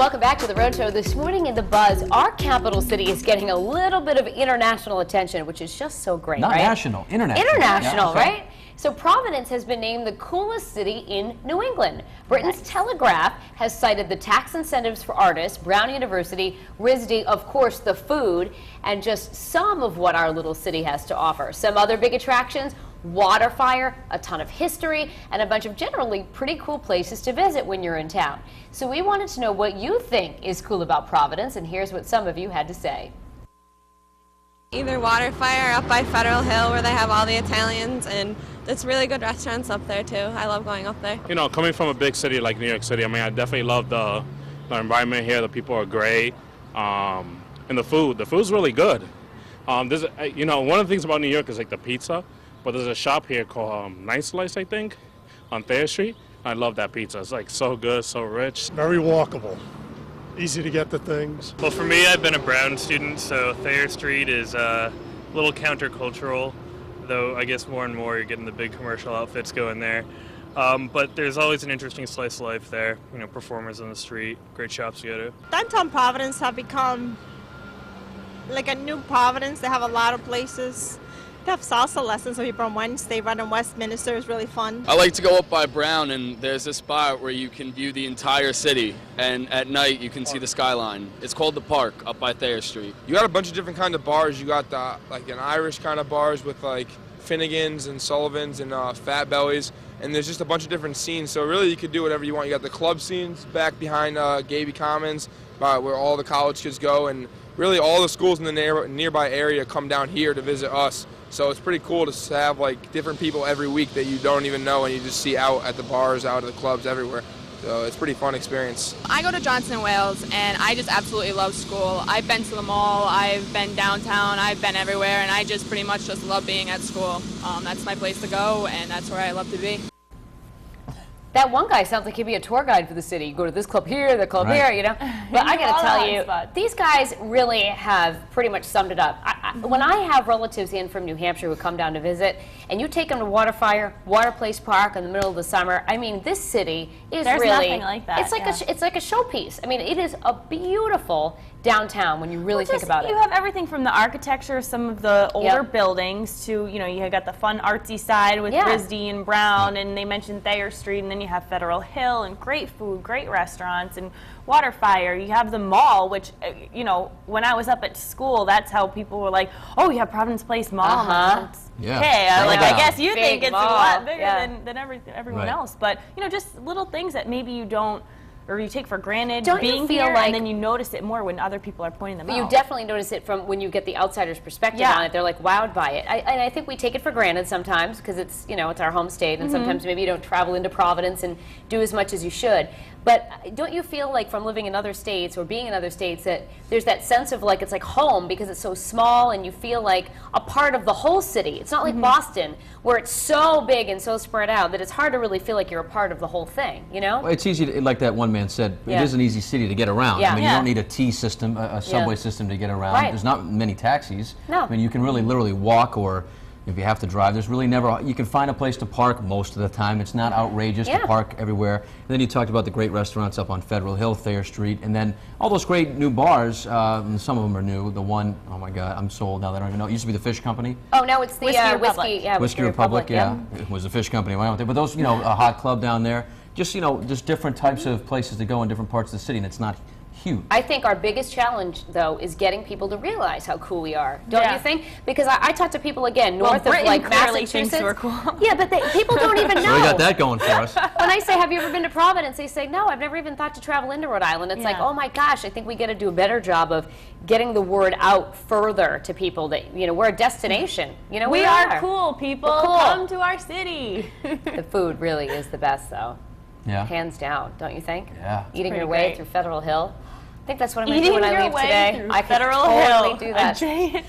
Welcome back to the Road Show. This morning in the Buzz, our capital city is getting a little bit of international attention, which is just so great, Not right? national, international. International, yeah, right? So Providence has been named the coolest city in New England. Britain's Telegraph has cited the tax incentives for artists, Brown University, RISD, of course, the food, and just some of what our little city has to offer. Some other big attractions: water fire, a ton of history, and a bunch of generally pretty cool places to visit when you're in town. So we wanted to know what you think is cool about Providence, and here's what some of you had to say. Either water fire up by Federal Hill, where they have all the Italians, and it's really good restaurants up there too. I love going up there. You know, coming from a big city like New York City, I mean, I definitely love the environment here. The people are great, and the food's really good. There's, you know, one of the things about New York is like the pizza, but there's a shop here called Nice Slice, I think, on Thayer Street. I love that pizza. It's like so good, so rich. Very walkable. Easy to get the things. Well, for me, I've been a Brown student, so Thayer Street is a little countercultural, though I guess more and more you're getting the big commercial outfits going there. But there's always an interesting slice of life there. You know, performers on the street, great shops to go to. Downtown Providence have become like a new Providence. They have a lot of places. They have salsa lessons for people on Wednesday. Right in Westminster is really fun. I like to go up by Brown, and there's a spot where you can view the entire city, and at night you can see the skyline. It's called the Park up by Thayer Street. You got a bunch of different kind of bars. You got the like an Irish kind of bars with like Finnegan's and Sullivan's and Fat Bellies, and there's just a bunch of different scenes. So really, you could do whatever you want. You got the club scenes back behind Gaby Commons, where all the college kids go, and really all the schools in the nearby area come down here to visit us. So it's pretty cool to have like different people every week that you don't even know and you just see out at the bars, out at the clubs, everywhere. So it's a pretty fun experience. I go to Johnson & Wales, and I just absolutely love school. I've been to the mall, I've been downtown, I've been everywhere, and I just pretty much just love being at school. That's my place to go, and that's where I love to be. That one guy sounds like he'd be a tour guide for the city. You go to this club here, the club here, you know. But I gotta tell you, these guys really have pretty much summed it up. When I have relatives in from New Hampshire who come down to visit, and you take them to Water Place Park in the middle of the summer, I mean, this city is There's really, nothing like that, it's like a showpiece. I mean, it is a beautiful downtown when you really think about it. You have everything from the architecture, some of the older buildings, to, you know, you got the fun artsy side with RISD and Brown, and they mentioned Thayer Street, and then you have Federal Hill, and great food, great restaurants, and water fire. You have the mall, which, you know, when I was up at school, that's how people were like, oh, you have Providence Place Mall. Yeah. Okay, I guess you think it's mall. a lot bigger than everyone else, but, you know, just little things that maybe you don't, or you take for granted being here, and then you notice it more when other people are pointing them out. You definitely notice it from when you get the outsider's perspective on it. They're like wowed by it. And I think we take it for granted sometimes because it's, you know, it's our home state, and sometimes maybe you don't travel into Providence and do as much as you should. But don't you feel like from living in other states or being in other states that there's that sense of like it's like home because it's so small and you feel like a part of the whole city? It's not like Boston where it's so big and so spread out that it's hard to really feel like you're a part of the whole thing, you know? Well, it's easy, to, like that one man said, it is an easy city to get around. I mean, you don't need a T system, a subway system to get around. There's not many taxis. I mean, you can really literally walk, or if you have to drive, there's really never, you can find a place to park most of the time. It's not outrageous to park everywhere. And then you talked about the great restaurants up on Federal Hill, Thayer Street, and then all those great new bars, and some of them are new. The one, oh my God, I'm sold now that I don't even know. It used to be the Fish Company. Oh, now it's the Whiskey Republic, It was the Fish Company when I went there. But those, you know, a hot club down there, just, you know, just different types of places to go in different parts of the city, and it's not huge. I think our biggest challenge, though, is getting people to realize how cool we are. Don't you think? Because I talk to people, again, north of like Massachusetts. We're cool. Yeah, but people don't even know. So we got that going for us. When I say, have you ever been to Providence? They say, no, I've never even thought to travel into Rhode Island. It's like, oh my gosh, I think we got to do a better job of getting the word out further to people that, you know, we're a destination. You know, we are cool, people. Come to our city. The food really is the best, though. Yeah. Hands down, don't you think? Yeah. Eating your way through Federal Hill. I think that's what I'm going to do when I leave today. I can Federal totally Hill. do that.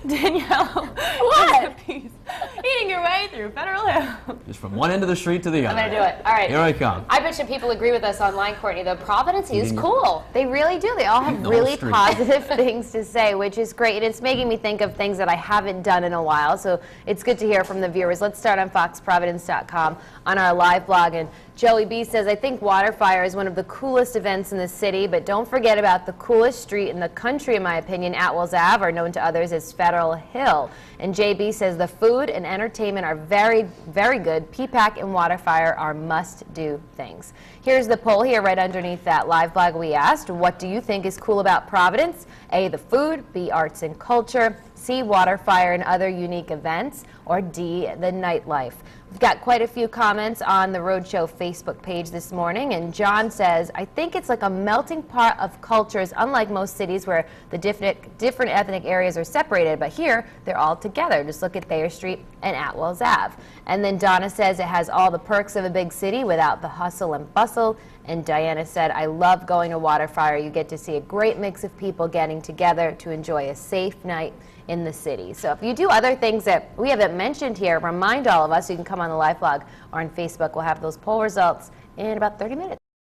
Danielle, what? Eating your way through Federal Hill. Just from one end of the street to the other. I'm going to do it. All right. Here I come. I bet you people agree with us online, Courtney, though. Providence is cool. They really do. They all have really positive things to say, which is great. And it's making me think of things that I haven't done in a while. So it's good to hear from the viewers. Let's start on foxprovidence.com on our live blog and Joey B says, I think Waterfire is one of the coolest events in the city, but don't forget about the coolest street in the country, in my opinion, Atwells Ave, or known to others as Federal Hill. And JB says, the food and entertainment are very, very good. P-PAC and Waterfire are must-do things. Here's the poll here right underneath that live blog. We asked, what do you think is cool about Providence? A, the food, B, arts and culture, C, Waterfire and other unique events, or D, the nightlife. We've got quite a few comments on the Roadshow Facebook page this morning, and John says, I think it's like a melting pot of cultures, unlike most cities where the different ethnic areas are separated, but here they're all together. Just look at Thayer Street and Atwells Ave. And then Donna says it has all the perks of a big city without the hustle and bustle. And Diana said, I love going to Waterfire. You get to see a great mix of people getting together to enjoy a safe night in the city. So if you do other things that we haven't mentioned here, remind all of us. You can come on the live blog or on Facebook. We'll have those poll results in about 30 minutes.